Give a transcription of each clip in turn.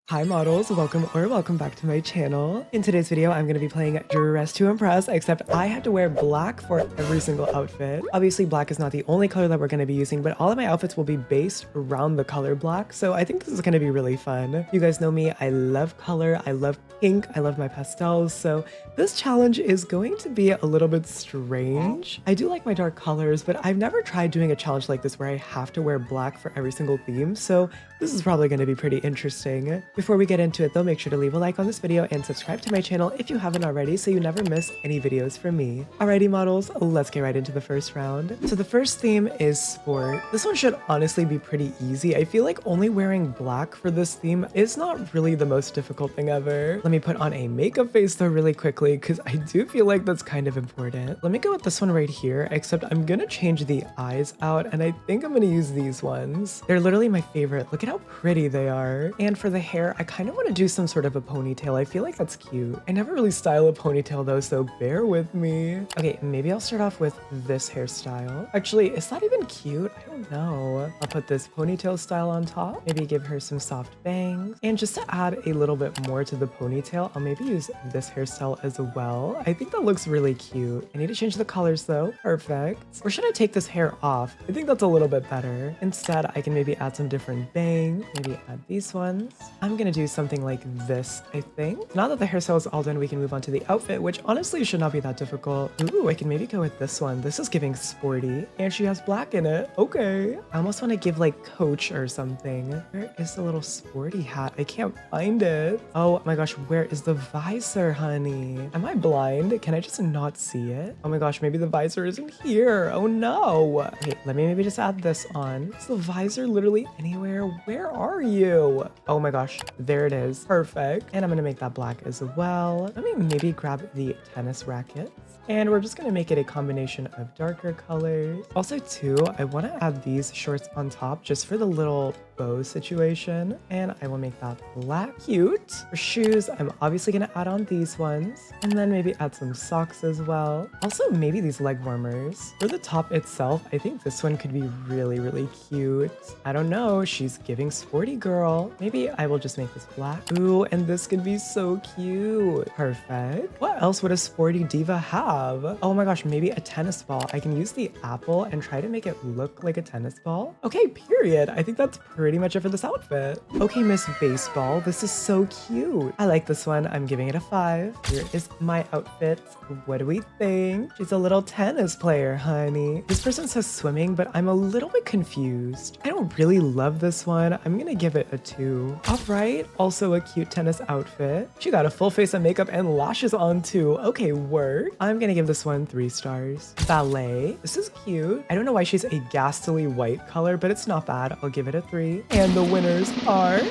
Hi models, welcome back to my channel. In today's video, I'm going to be playing Dress to Impress, except I had to wear black for every single outfit. Obviously, black is not the only color that we're going to be using, but all of my outfits will be based around the color black, so I think this is going to be really fun. You guys know me, I love color, I love pink, I love my pastels, so this challenge is going to be a little bit strange. I do like my dark colors, but I've never tried doing a challenge like this where I have to wear black for every single theme, so this is probably going to be pretty interesting. Before we get into it though, make sure to leave a like on this video and subscribe to my channel if you haven't already so you never miss any videos from me. Alrighty models, let's get right into the first round. So the first theme is sport. This one should honestly be pretty easy. I feel like only wearing black for this theme is not really the most difficult thing ever. Let me put on a makeup face though really quickly because I do feel like that's kind of important. Let me go with this one right here, except I'm gonna change the eyes out and I think I'm gonna use these ones. They're literally my favorite. Look at how pretty they are. And for the hair, I kind of want to do some sort of a ponytail. I feel like that's cute. I never really style a ponytail though, so bear with me. Okay, maybe I'll start off with this hairstyle. Actually, is that even cute? I don't know. I'll put this ponytail style on top. Maybe give her some soft bangs. And just to add a little bit more to the ponytail, I'll maybe use this hairstyle as well. I think that looks really cute. I need to change the colors though. Perfect. Or should I take this hair off? I think that's a little bit better. Instead, I can maybe add some different bangs. Maybe add these ones. I'm gonna do something like this, I think. Now that the hairstyle is all done, we can move on to the outfit, which honestly should not be that difficult. Ooh, I can maybe go with this one. This is giving sporty, and she has black in it. Okay. I almost want to give like Coach or something. Where is the little sporty hat? I can't find it. Oh my gosh, where is the visor, honey? Am I blind? Can I just not see it? Oh my gosh, maybe the visor isn't here. Oh no. Okay, let me maybe just add this on. Is the visor literally anywhere? Where are you? Oh my gosh, there it is. Perfect. And I'm gonna make that black as well. Let me maybe grab the tennis rackets. And we're just gonna make it a combination of darker colors. Also too, I wanna add these shorts on top just for the little bow situation. And I will make that black. Cute. For shoes, I'm obviously gonna add on these ones. And then maybe add some socks as well. Also maybe these leg warmers. For the top itself, I think this one could be really, really cute. I don't know, she's giving sporty girl. Maybe I will just make this black. Ooh, and this could be so cute. Perfect. What else would a sporty diva have? Oh my gosh, maybe a tennis ball. I can use the apple and try to make it look like a tennis ball. Okay, period. I think that's pretty much it for this outfit. Okay, Miss Baseball, this is so cute. I like this one. I'm giving it a 5. Here is my outfit. What do we think? She's a little tennis player, honey. This person says swimming, but I'm a little bit confused. I don't really love this one. I'm gonna give it a 2. All right, also a cute tennis outfit. She got a full face of makeup and lashes on too. Okay, work. I'm gonna give this one 3 stars. Ballet. This is cute. I don't know why she's a ghastly white color, but it's not bad. I'll give it a 3. And the winners are...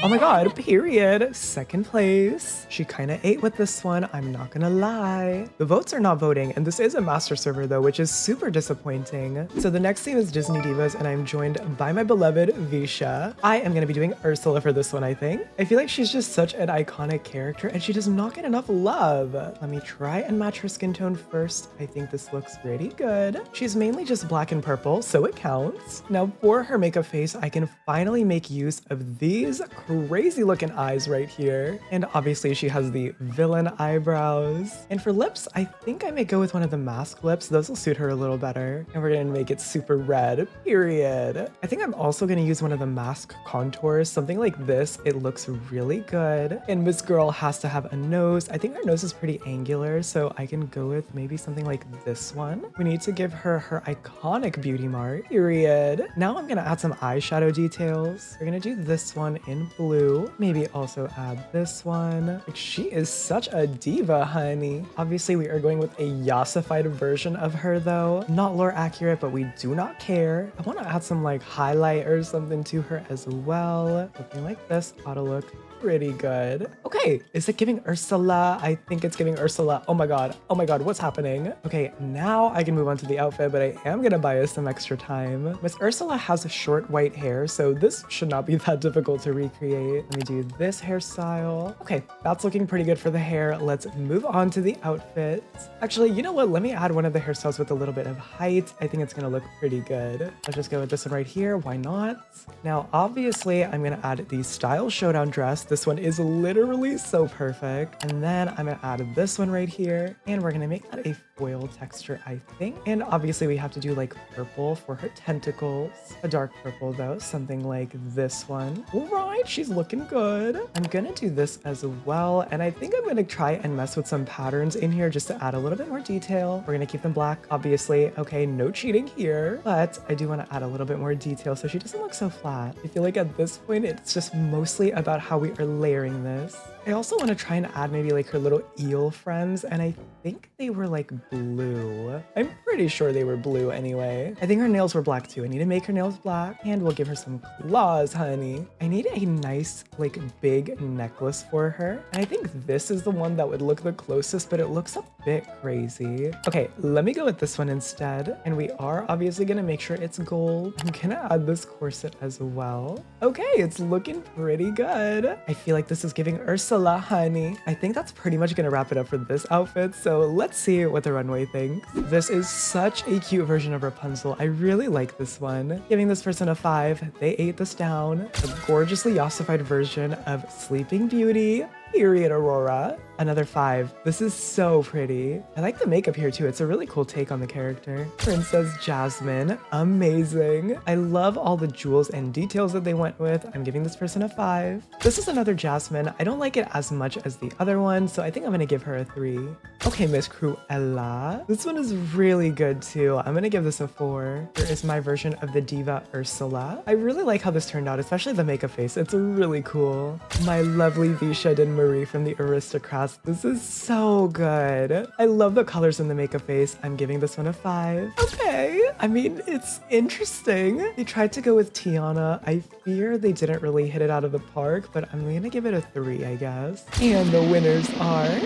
Oh my god, period. Second place. She kind of ate with this one, I'm not gonna lie. The votes are not voting, and this is a master server though, which is super disappointing. So the next theme is Disney Divas, and I'm joined by my beloved Visha. I am gonna be doing Ursula for this one, I think. I feel like she's just such an iconic character, and she does not get enough love. Let me try and match her skin tone first. I think this looks pretty good. She's mainly just black and purple, so it counts. Now for her makeup face, I can finally make use of these crazy looking eyes right here. And obviously she has the villain eyebrows. And for lips, I think I may go with one of the mask lips. Those will suit her a little better. And we're gonna make it super red, period. I think I'm also gonna use one of the mask contours, something like this. It looks really good. And Miss Girl has to have a nose. I think her nose is pretty angular, so I can go with maybe something like this one. We need to give her her iconic beauty mark, period. Now I'm gonna add some eyeshadow details. We're gonna do this one in blue. Maybe also add this one. Like, she is such a diva, honey. Obviously, we are going with a yassified version of her though. Not lore accurate, but we do not care. I want to add some like highlight or something to her as well. Looking like this ought to look pretty good. Okay, is it giving Ursula? I think it's giving Ursula. Oh my god, what's happening? Okay, now I can move on to the outfit, but I am gonna buy us some extra time. Miss Ursula has short white hair, so this should not be that difficult to recreate. recreate. Let me do this hairstyle. Okay, that's looking pretty good for the hair. Let's move on to the outfit. Actually, you know what? Let me add one of the hairstyles with a little bit of height. I think it's gonna look pretty good. Let's just go with this one right here. Why not? Now, obviously, I'm gonna add the Style Showdown dress. This one is literally so perfect. And then I'm gonna add this one right here. And we're gonna make that a foil texture, I think. And obviously, we have to do like purple for her tentacles. A dark purple though, something like this one. All right, she's looking good. I'm gonna do this as well. And I think I'm gonna try and mess with some patterns in here just to add a little bit more detail. We're gonna keep them black, obviously. Okay, no cheating here. But I do wanna add a little bit more detail so she doesn't look so flat. I feel like at this point, it's just mostly about how we are layering this. I also want to try and add maybe like her little eel friends, and I think they were like blue. I'm pretty sure they were blue anyway. I think her nails were black too. I need to make her nails black, and we'll give her some claws, honey. I need a nice like big necklace for her, and I think this is the one that would look the closest, but it looks a bit crazy. Okay, let me go with this one instead, and we are obviously gonna make sure it's gold. I'm gonna add this corset as well. Okay, it's looking pretty good. I feel like this is giving Ursula, honey. I think that's pretty much gonna wrap it up for this outfit, so let's see what the runway thinks. This is such a cute version of Rapunzel. I really like this one. Giving this person a 5. They ate this down. A gorgeously ossified version of Sleeping Beauty. Period, Aurora. Another 5. This is so pretty. I like the makeup here too. It's a really cool take on the character. Princess Jasmine. Amazing. I love all the jewels and details that they went with. I'm giving this person a 5. This is another Jasmine. I don't like it as much as the other one, so I think I'm gonna give her a 3. Okay, Miss Cruella. This one is really good too. I'm gonna give this a 4. Here is my version of the diva Ursula. I really like how this turned out, especially the makeup face. It's really cool. My lovely Visha and Marie from the Aristocrats. This is so good. I love the colors in the makeup face. I'm giving this one a 5. Okay. I mean, it's interesting. They tried to go with Tiana. I fear they didn't really hit it out of the park, but I'm gonna give it a 3, I guess. And the winners are...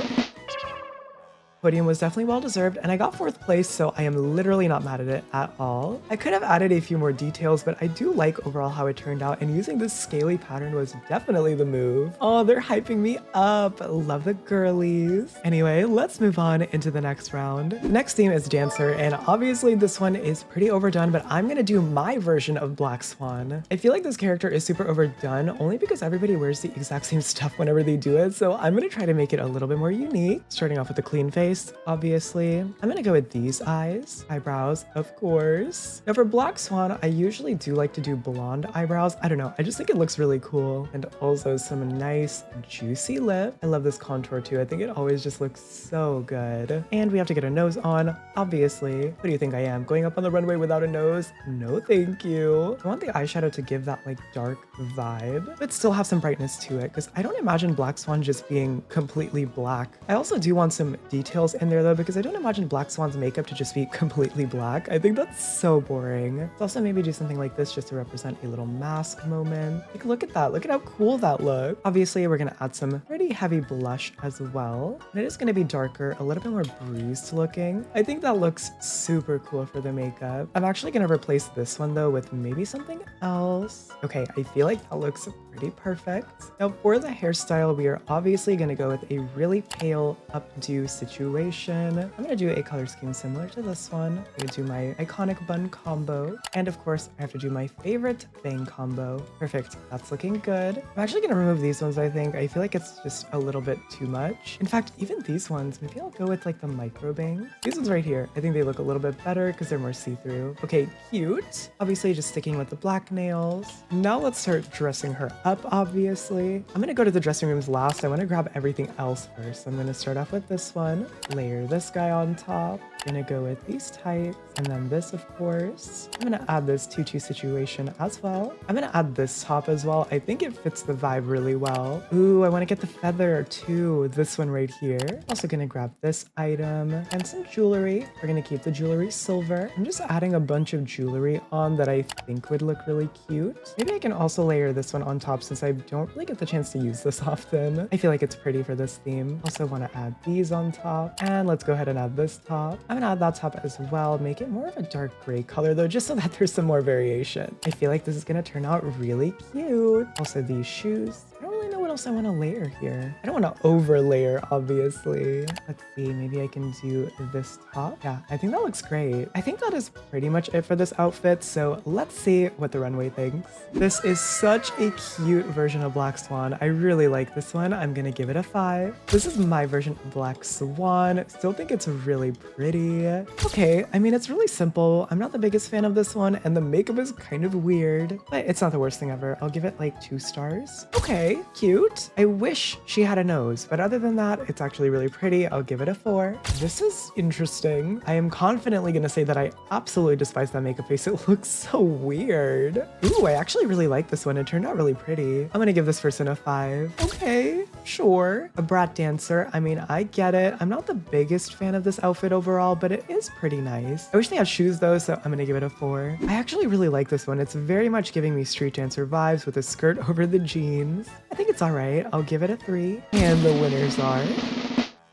Podium was definitely well deserved, and I got 4th place, so I am literally not mad at it at all. I could have added a few more details, but I do like overall how it turned out, and using this scaly pattern was definitely the move. Oh, they're hyping me up. Love the girlies. Anyway, let's move on into the next round. Next theme is Dancer, and obviously this one is pretty overdone, but I'm gonna do my version of Black Swan. I feel like this character is super overdone only because everybody wears the exact same stuff whenever they do it, so I'm gonna try to make it a little bit more unique. Starting off with the clean face. Obviously. I'm gonna go with these eyebrows, of course. Now for Black Swan, I usually do like to do blonde eyebrows. I don't know, I just think it looks really cool. And also some nice juicy lip. I love this contour too. I think it always just looks so good. And we have to get a nose on, obviously. What do you think I am? Going up on the runway without a nose? No, thank you. I want the eyeshadow to give that like dark vibe, but still have some brightness to it, because I don't imagine Black Swan just being completely black. I also do want some details in there though, because I don't imagine Black Swan's makeup to just be completely black. I think that's so boring. Let's also maybe do something like this just to represent a little mask moment. Like, look at that. Look at how cool that looks. Obviously, we're gonna add some pretty heavy blush as well. And it is gonna be darker, a little bit more bruised looking. I think that looks super cool for the makeup. I'm actually gonna replace this one though with maybe something else. Okay, I feel like that looks pretty perfect. Now for the hairstyle, we are obviously gonna go with a really pale updo situation. I'm gonna do a color scheme similar to this one. I'm gonna do my iconic bun combo. And of course, I have to do my favorite bang combo. Perfect, that's looking good. I'm actually gonna remove these ones, I think. I feel like it's just a little bit too much. In fact, even these ones, maybe I'll go with like the micro bang. These ones right here, I think they look a little bit better because they're more see-through. Okay, cute. Obviously just sticking with the black nails. Now let's start dressing her up, obviously. I'm gonna go to the dressing rooms last. I wanna grab everything else first. I'm gonna start off with this one. Layer this guy on top. Gonna go with these tights, and then this, of course. I'm gonna add this tutu situation as well. I'm gonna add this top as well. I think it fits the vibe really well. Ooh, I want to get the feather too. This one right here. Also gonna grab this item and some jewelry. We're gonna keep the jewelry silver. I'm just adding a bunch of jewelry on that I think would look really cute. Maybe I can also layer this one on top since I don't really get the chance to use this often. I feel like it's pretty for this theme. Also want to add these on top, and let's go ahead and add this top. I'm gonna add that top as well, make it more of a dark gray color though, just so that there's some more variation. I feel like this is gonna turn out really cute. Also these shoes. I don't really know what else I want to layer here. I don't want to over layer, obviously. Let's see, maybe I can do this top. Yeah, I think that looks great. I think that is pretty much it for this outfit, so let's see what the runway thinks. This is such a cute version of Black Swan. I really like this one. I'm gonna give it a 5. This is my version of Black Swan. Still think it's really pretty. Okay, I mean, it's really simple. I'm not the biggest fan of this one, and the makeup is kind of weird, but it's not the worst thing ever. I'll give it like 2 stars. Okay, cute. I wish she had a nose, but other than that, it's actually really pretty. I'll give it a 4. This is interesting. I am confidently gonna say that I absolutely despise that makeup face. It looks so weird. Ooh, I actually really like this one. It turned out really pretty. I'm gonna give this person a 5. Okay, sure. A brat dancer. I mean, I get it. I'm not the biggest fan of this outfit overall, but it is pretty nice. I wish they had shoes though, so I'm gonna give it a 4. I actually really like this one. It's very much giving me street dancer vibes with a skirt over the jeans. I think it's all right. I'll give it a 3. And the winners are...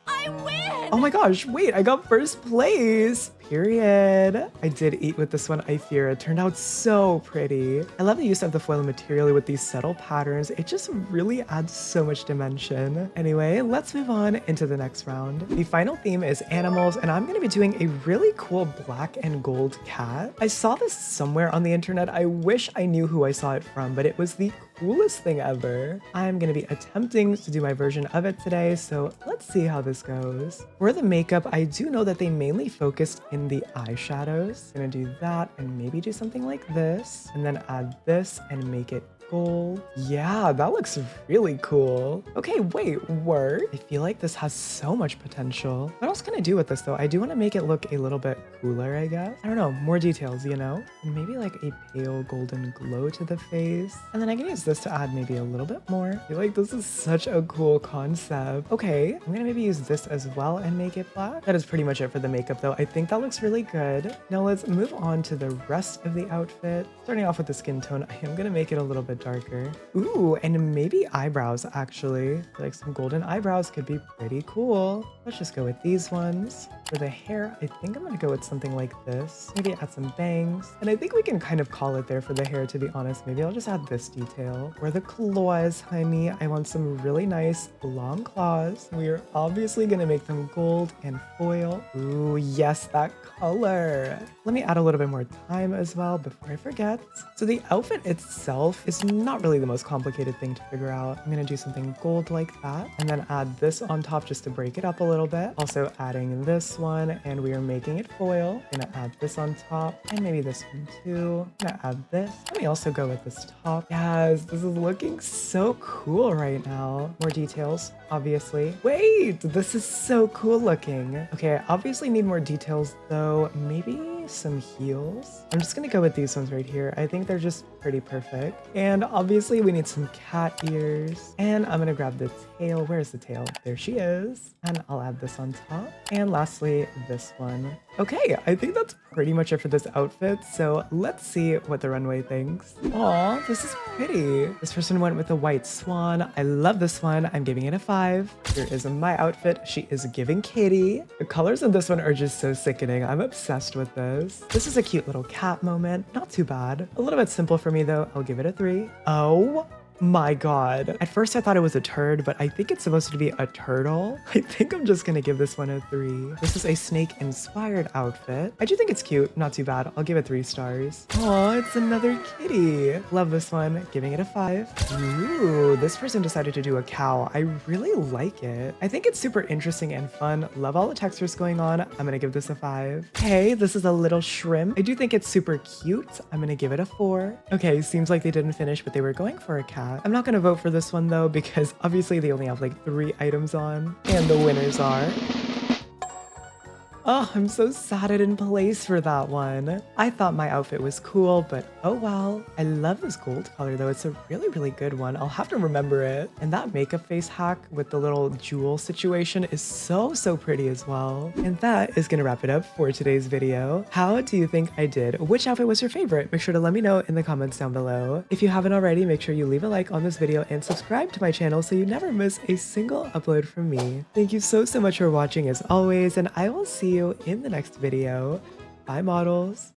I win! Oh my gosh, wait, I got first place. Period. I did eat with this one, I fear. It turned out so pretty. I love the use of the foil material with these subtle patterns. It just really adds so much dimension. Anyway, let's move on into the next round. The final theme is animals, and I'm gonna be doing a really cool black and gold cat. I saw this somewhere on the internet. I wish I knew who I saw it from, but it was the coolest thing ever. I'm gonna be attempting to do my version of it today, so let's see how this goes. For the makeup, I do know that they mainly focused in the eyeshadows. Gonna do that and maybe do something like this, and then add this and make it gold. Yeah, that looks really cool. Okay, wait, word. I feel like this has so much potential. What else can I do with this though? I do want to make it look a little bit cooler, I guess. I don't know, more details, you know? And maybe like a pale golden glow to the face. And then I can use this to add maybe a little bit more. I feel like this is such a cool concept. Okay, I'm gonna maybe use this as well and make it black. That is pretty much it for the makeup though. I think that looks really good. Now let's move on to the rest of the outfit. Starting off with the skin tone, I am gonna make it a little bit darker. Ooh, and maybe eyebrows actually. Like some golden eyebrows could be pretty cool. Let's just go with these ones. For the hair, I think I'm gonna go with something like this. Maybe add some bangs. And I think we can kind of call it there for the hair, to be honest. Maybe I'll just add this detail. For the claws, honey, I want some really nice long claws. We are obviously gonna make them gold and foil. Ooh, yes, that color. Let me add a little bit more time as well before I forget. So the outfit itself is not really the most complicated thing to figure out. I'm gonna do something gold like that and then add this on top just to break it up a little bit. Also adding this one, and we are making it foil. Gonna add this on top and maybe this one too. Gonna add this. Let me also go with this top. Yes, this is looking so cool right now. More details, obviously. Wait, this is so cool looking. Okay, I obviously need more details though. Maybe some heels. I'm just gonna go with these ones right here. I think they're just pretty perfect. And obviously we need some cat ears. And I'm gonna grab the tail. Where's the tail? There she is. And I'll add this on top. And lastly, this one. Okay, I think that's pretty much it for this outfit. So let's see what the runway thinks. Aw, this is pretty. This person went with the white swan. I love this one. I'm giving it a 5. Here is my outfit. She is giving kitty. The colors in this one are just so sickening. I'm obsessed with this. This is a cute little cat moment. Not too bad. A little bit simple for me though. I'll give it a 3. Oh my god. At first I thought it was a turd, but I think it's supposed to be a turtle. I think I'm just gonna give this one a 3. This is a snake inspired outfit. I do think it's cute, not too bad. I'll give it 3 stars. Oh, it's another kitty. Love this one, giving it a 5. Ooh, this person decided to do a cow. I really like it. I think it's super interesting and fun. Love all the textures going on. I'm gonna give this a 5. Hey, this is a little shrimp. I do think it's super cute. I'm gonna give it a 4. Okay, seems like they didn't finish, but they were going for a cat. I'm not gonna vote for this one though, because obviously they only have like 3 items on. And the winners are... Oh, I'm so sad I didn't place for that one. I thought my outfit was cool, but oh well. I love this gold color though. It's a really, really good one. I'll have to remember it. And that makeup face hack with the little jewel situation is so, so pretty as well. And that is gonna wrap it up for today's video. How do you think I did? Which outfit was your favorite? Make sure to let me know in the comments down below. If you haven't already, make sure you leave a like on this video and subscribe to my channel so you never miss a single upload from me. Thank you so, so much for watching as always, and I will see you you in the next video. Bye, models.